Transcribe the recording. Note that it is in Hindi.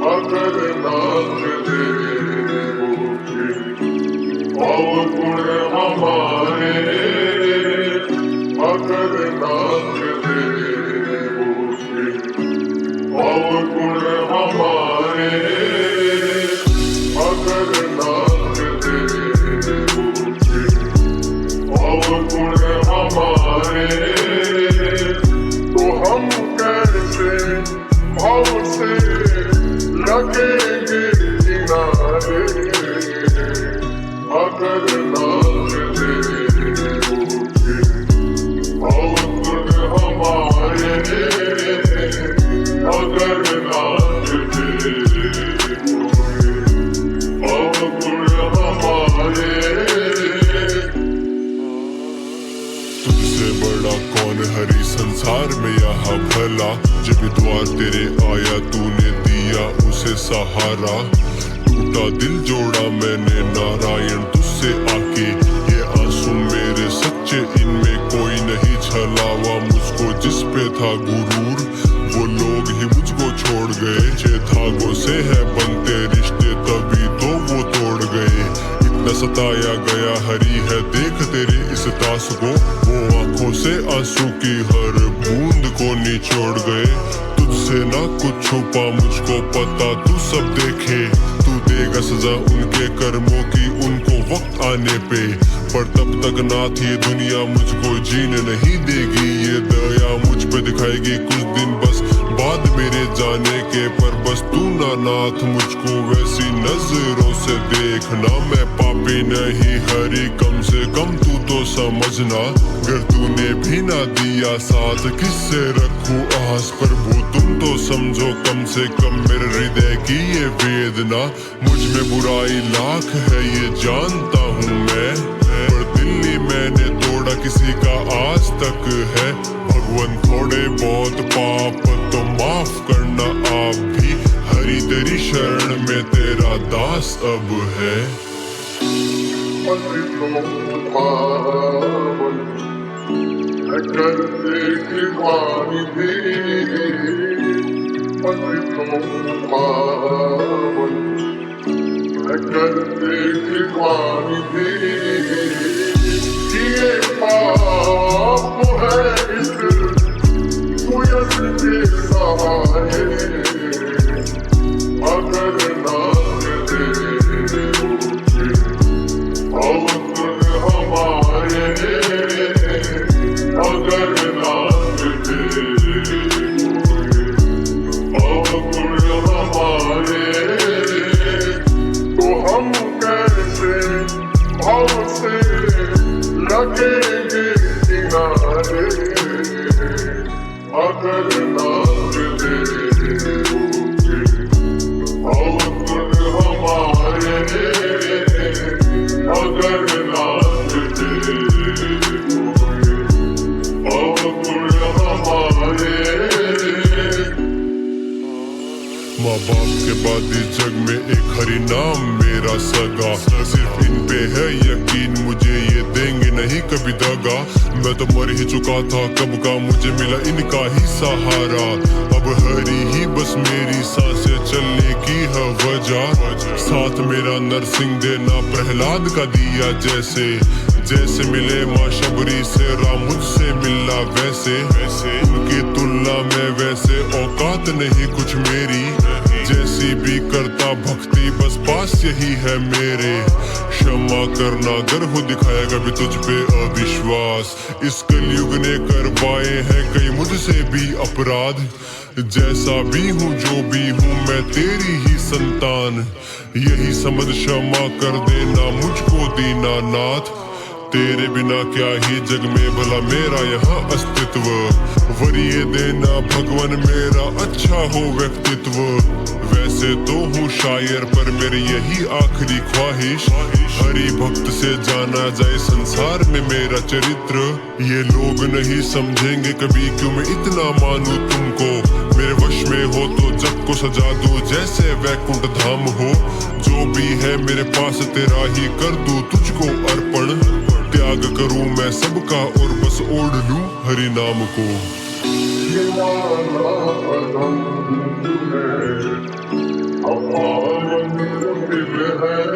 अगर नाथ तेरे होते अवगुण हमारे, अगर नाथ तेरे होते अवगुण हमारे, अगर नाथ तेरे होते अवगुण हमारे, तो हम कैसे भाव से लगेंगे किनारे। अगर नाथ तेरे होते अवगुण हमारे, अगर नाथ तेरे होते अवगुण हमारे। तुझसे बड़ा कौन हरी संसार में यहाँ भला, जब द्वार तेरे आया तूने दिया उसे सहारा। टूटा दिल जोड़ा मैंने नारायण तुझसे आके, ये आंसू मेरे सच्चे इनमें कोई नहीं छलावा। मुझको जिस पे था गुरूर वो लोग ही मुझको छोड़ गए, जे धागों से है बनते रिश्ते तभी तो वो तोड़ गए। इतना सताया गया हरी है देख तेरे इस दास को, वो आंखों से आंसू की हर बूंद को निचोड़ गए। तुझसे ना कुछ छुपा मुझको पता तू सब देखे, तू देगा सजा उनके कर्मों की उनको वक्त आने पे। पर तब तक नाथ ये दुनिया मुझको जीने नहीं देगी, ये दया मुझ पे दिखाएगी कुछ दिन बस बाद मेरे जाने के। पर बस तू ना नाथ मुझको वैसी नजरों से देखना, मैं पापी नहीं हरी कम से कम तू तो समझना। अगर तूने भी ना दिया साथ किससे रखूं आस, प्रभु तुम तो समझो कम से कम मेरे हृदय की ये वेदना। मुझ में बुराई लाख है ये जानता हूँ मैं, पर दिल्ली मैंने तोड़ा किसी का आज तक है। भगवान थोड़े बहुत पाप तो माफ करना आप भी, हरी तेरी शरण में तेरा दास अब है। करते कृपानि भी, करते कृपानि भी, ये पाप है इस सुयस के सहारे। अगर नाथ तेरे होते अवगुण हमारे, अगर नाथ तेरे होते अवगुण हमारे, तो हम कैसे भाव से लगेंगे किनारे। अगर नाथ तेरे होते अवगुण हमारे, अगर नाथ तेरे होते अवगुण हमारे। माँ बाप के बाद इस जग में एक हरी नाम मेरा सगा, सिर्फ इन पे है यकीन मुझे ये देंगे नहीं कभी दगा। मैं तो मर ही चुका था कब का मुझे मिला इनका ही सहारा, अब हरी ही बस मेरी सांसें चलने की है वजह। साथ मेरा नरसिंह देना प्रहलाद का दिया जैसे, जैसे मिले माँ शबरी से राम मुझसे मिलना वैसे। उनकी तुलना में वैसे औकात नहीं कुछ मेरी, जैसी भी करता भक्ति बस पास यही है मेरे। क्षमा करना अगर हो दिखाया कभी तुझ पे अविश्वास, इस कलयुग ने करवाए हैं कई मुझसे भी अपराध। जैसा भी हूँ जो भी हूँ मैं तेरी ही संतान, यही समझ क्षमा कर देना मुझको दीनानाथ। तेरे बिना क्या ही जग में भला मेरा यहाँ अस्तित्व, वरीय देना भगवान मेरा अच्छा हो व्यक्तित्व। वैसे तो हूँ शायर पर मेरी यही आखिरी ख्वाहिश, हरि भक्त से जाना जाए संसार में मेरा चरित्र। ये लोग नहीं समझेंगे कभी क्यों मैं इतना मानूं तुमको, मेरे वश में हो तो जग को सजा दो जैसे वैकुंठ धाम हो। जो भी है मेरे पास तेरा ही कर दूं तुझको अर्पण, त्याग करूं मैं सबका और बस ओढ़ लूं हरि नाम को। है